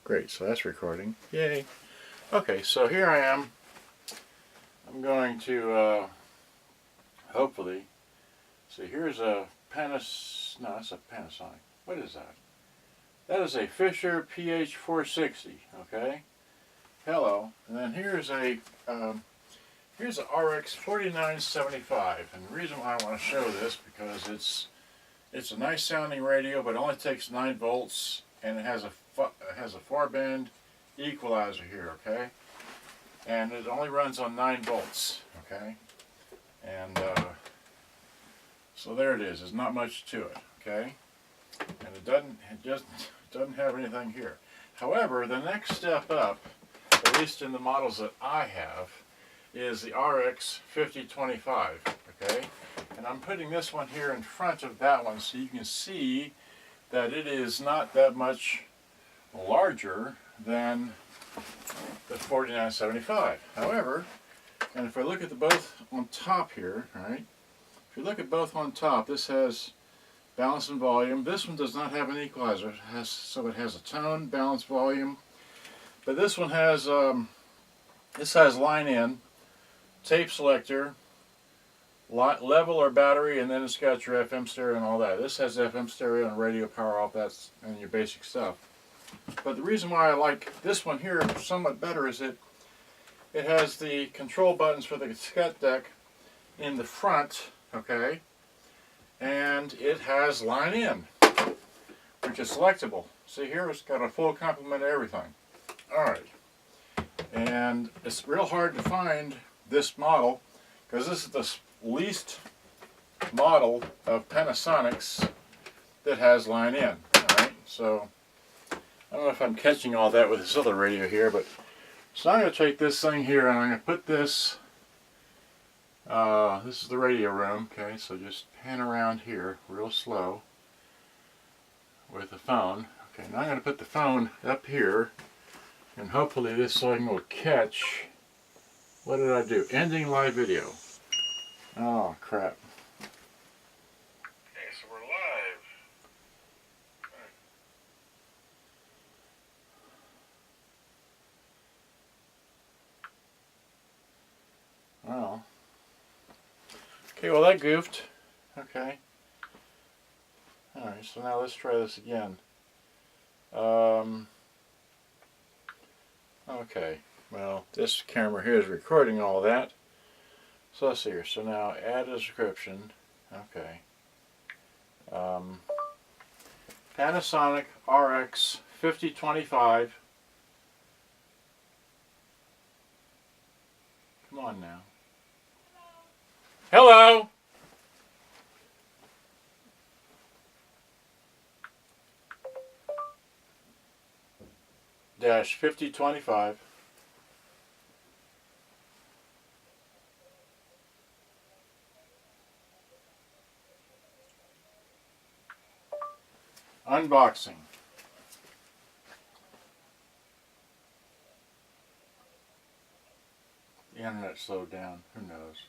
Great, so that's recording. Yay. Okay, so here I am. I'm going to hopefully, see, here's a no, that's a Panasonic. What is that? That is a Fisher PH460, okay? Hello. And then here's a RX-4975. And the reason why I want to show this, because it's a nice sounding radio, but it only takes 9 volts, and it has a 4-band equalizer here, okay? And it only runs on 9 volts, okay? And so there it is. There's not much to it, okay? And it just doesn't have anything here. However, the next step up, at least in the models that I have, is the RX-5025, okay? And I'm putting this one here in front of that one so you can see that it is not that much larger than the 4975. However, and if I look at the both on top here, right? If you look at both on top, this has balance and volume. This one does not have an equalizer. So it has a tone, balance, volume. But this one has line in, tape selector, level or battery, and then it's got your FM stereo and all that. This has FM stereo and radio power off, that's and your basic stuff. But the reason why I like this one here somewhat better is it has the control buttons for the cassette deck in the front, okay? And it has line in, which is selectable. See here, it's got a full complement of everything. Alright. And it's real hard to find this model because this is the least model of Panasonic's that has line in. Alright, so I don't know if I'm catching all that with this other radio here, but so I'm going to take this thing here and I'm going to put this, this is the radio room, okay, so just pan around here real slow with the phone. Okay, now I'm going to put the phone up here and hopefully this thing will catch, what did I do? Ending live video. Oh crap. Okay, so we're live. Well, okay, well that goofed. Okay. Alright, so now let's try this again. Okay, well, this camera here is recording all that. So let's see here. So now add a description. Okay. Panasonic RX-5025. Come on now. Hello! Dash 5025. Unboxing. The internet slowed down. Who knows?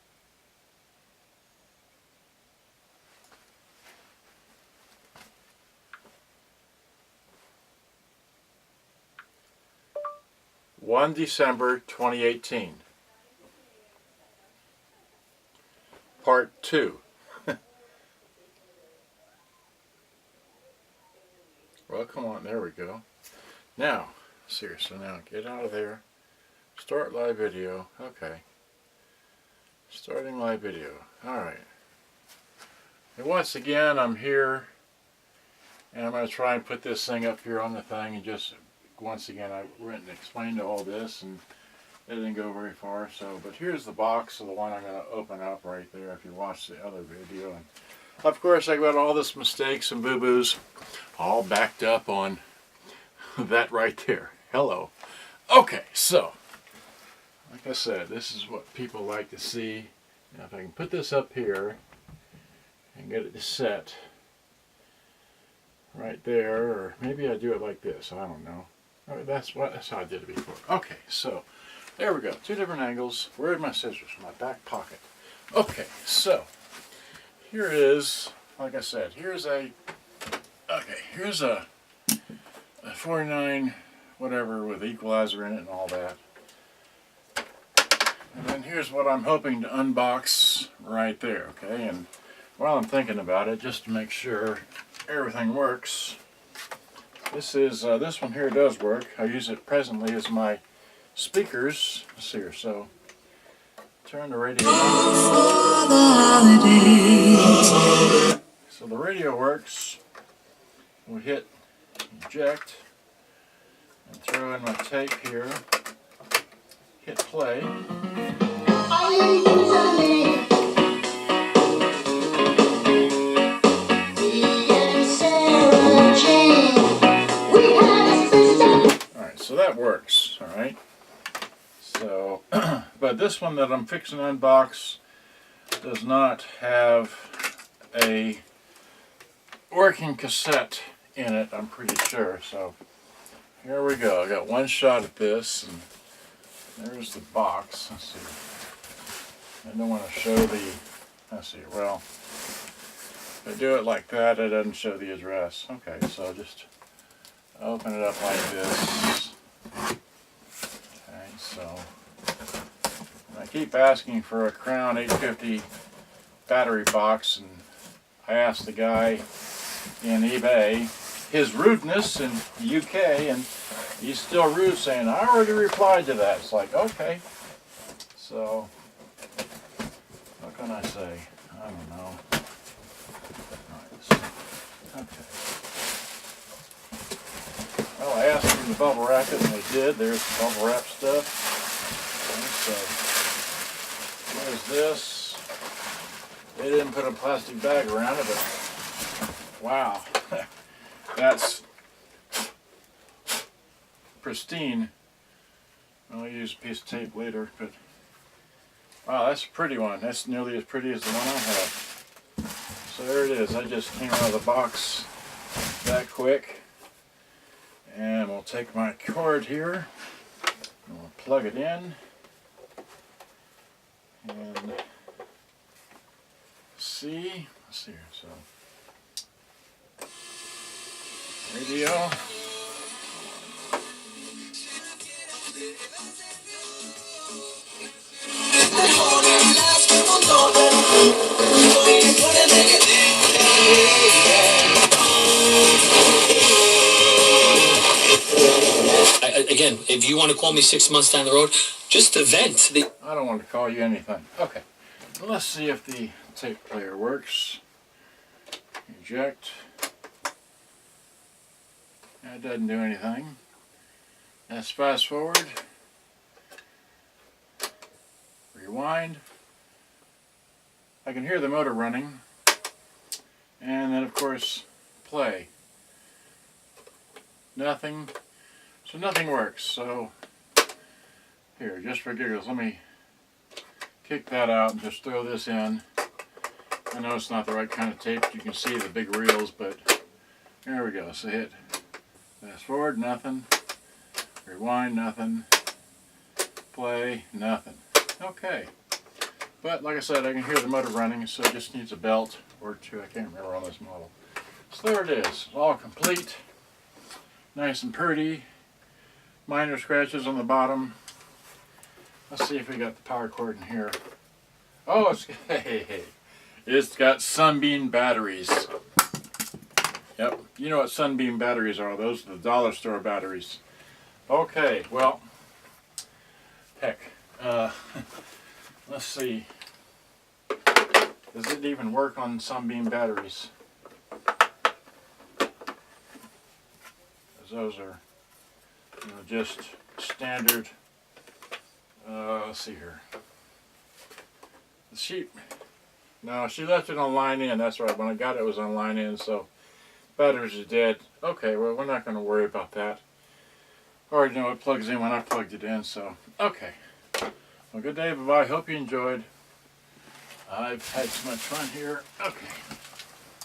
December 2018. Part 2. Well, come on, there we go. Now, seriously, now get out of there. Start live video. Okay. Starting live video. Alright. And once again, I'm here. And I'm going to try and put this thing up here on the thing. And just, once again, I went and explained all this. And it didn't go very far. So, but here's the box of the one I'm going to open up right there if you watch the other video. And of course, I got all this mistakes and boo-boos all backed up on that right there. Hello. Okay, so, like I said, this is what people like to see. Now, if I can put this up here and get it to set right there, or maybe I do it like this, I don't know. That's how I did it before. Okay, so, there we go. 2 different angles. Where are my scissors? In my back pocket. Okay, so, here is, like I said, here's a 49 whatever with equalizer in it and all that. And then here's what I'm hoping to unbox right there, okay? And while I'm thinking about it, just to make sure everything works, this one here does work. I use it presently as my speakers. Let's see here. So turn the radio on. So the radio works. We hit eject and throw in my tape here. Hit play. Alright, so that works, alright. So, but this one that I'm fixing to unbox does not have a working cassette in it, I'm pretty sure. So, here we go. I got one shot at this, and there's the box. Let's see. I don't want to show the, let's see, well, if I do it like that, it doesn't show the address. Okay, so just open it up like this. Okay, so I keep asking for a Crown 850 battery box, and I asked the guy in eBay his rudeness in the UK, and he's still rude, saying, I already replied to that. It's like, okay. So, what can I say? I don't know. Right, so, okay. Well, I asked them to bubble wrap it, and they did. There's the bubble wrap stuff. Okay, so, there's this. They didn't put a plastic bag around it, but wow. That's pristine. I'll use a piece of tape later, but wow, that's a pretty one. That's nearly as pretty as the one I have. So there it is. I just came out of the box that quick. And we'll take my cord here and we'll plug it in. And see, let's see here. So radio. Again, if you want to call me 6 months down the road, just to vent. I don't want to call you anything. Okay, well, let's see if the tape player works. Eject. That doesn't do anything. Let's fast forward. Rewind. I can hear the motor running. And then, of course, play. Nothing. So nothing works. So here, just for giggles, let me kick that out and just throw this in. I know it's not the right kind of tape. You can see the big reels, but there we go. So hit fast forward, nothing. Rewind, nothing. Play, nothing. Okay. But like I said, I can hear the motor running, so it just needs a belt or two. I can't remember on this model. So there it is. All complete. Nice and pretty. Minor scratches on the bottom. Let's see if we got the power cord in here. Oh, it's got Sunbeam batteries. Yep, you know what Sunbeam batteries are. Those are the dollar store batteries. Okay, well, heck, let's see. Does it even work on Sunbeam batteries? Those are, just standard. Let's see here. No, she left it on line in. That's right. When I got it, it was on line in. So batteries are dead. Okay, well, we're not going to worry about that. I already know it plugs in when I plugged it in. So okay. Well, good day. Bye-bye. Hope you enjoyed. I've had so much fun here. Okay.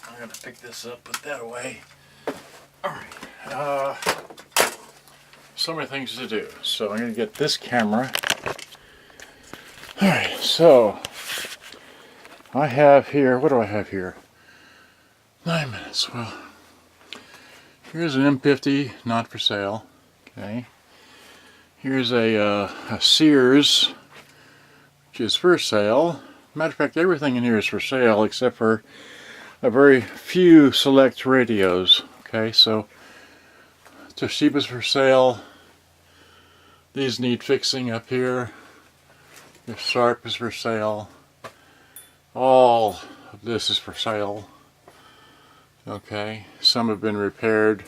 I'm going to pick this up, put that away. Alright. So many things to do. So I'm going to get this camera. Alright, so I have here, what do I have here? 9 minutes. Well, here's an M50, not for sale. Okay. Here's a Sears, which is for sale. Matter of fact, everything in here is for sale except for a very few select radios. Okay, so Toshiba's for sale. These need fixing up here. The Sharp is for sale. All of this is for sale. Okay, some have been repaired.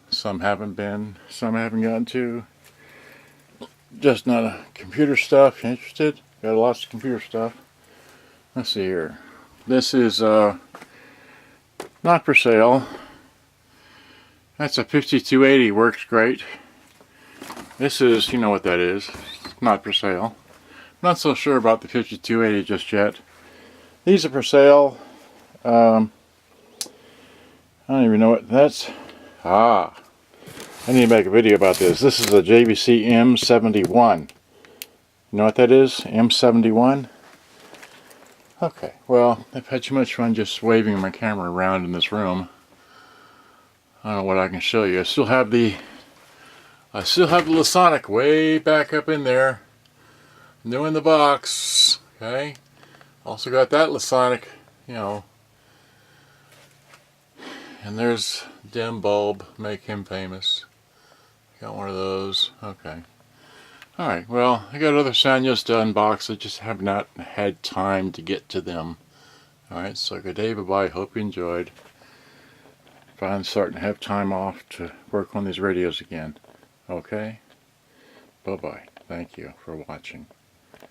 Some haven't been. Some I haven't gotten to. Just not a computer stuff. You interested? Got lots of computer stuff. Let's see here. This is not for sale. That's a 5280. Works great. This is, you know what that is. Not for sale. Not so sure about the 5280 just yet. These are for sale. I don't even know what that's. I need to make a video about this. This is a JVC M71. You know what that is? M71? Okay, well, I've had too much fun just waving my camera around in this room. I don't know what I can show you. I still have the Panasonic way back up in there. New in the box. Okay. Also got that Panasonic, you know. And there's dim bulb, make him famous. Got one of those. Okay. Alright, well, I got other Sanyos to unbox. I just have not had time to get to them. Alright, so good day, bye-bye. Hope you enjoyed. Finally starting to have time off to work on these radios again. Okay? Bye-bye. Thank you for watching.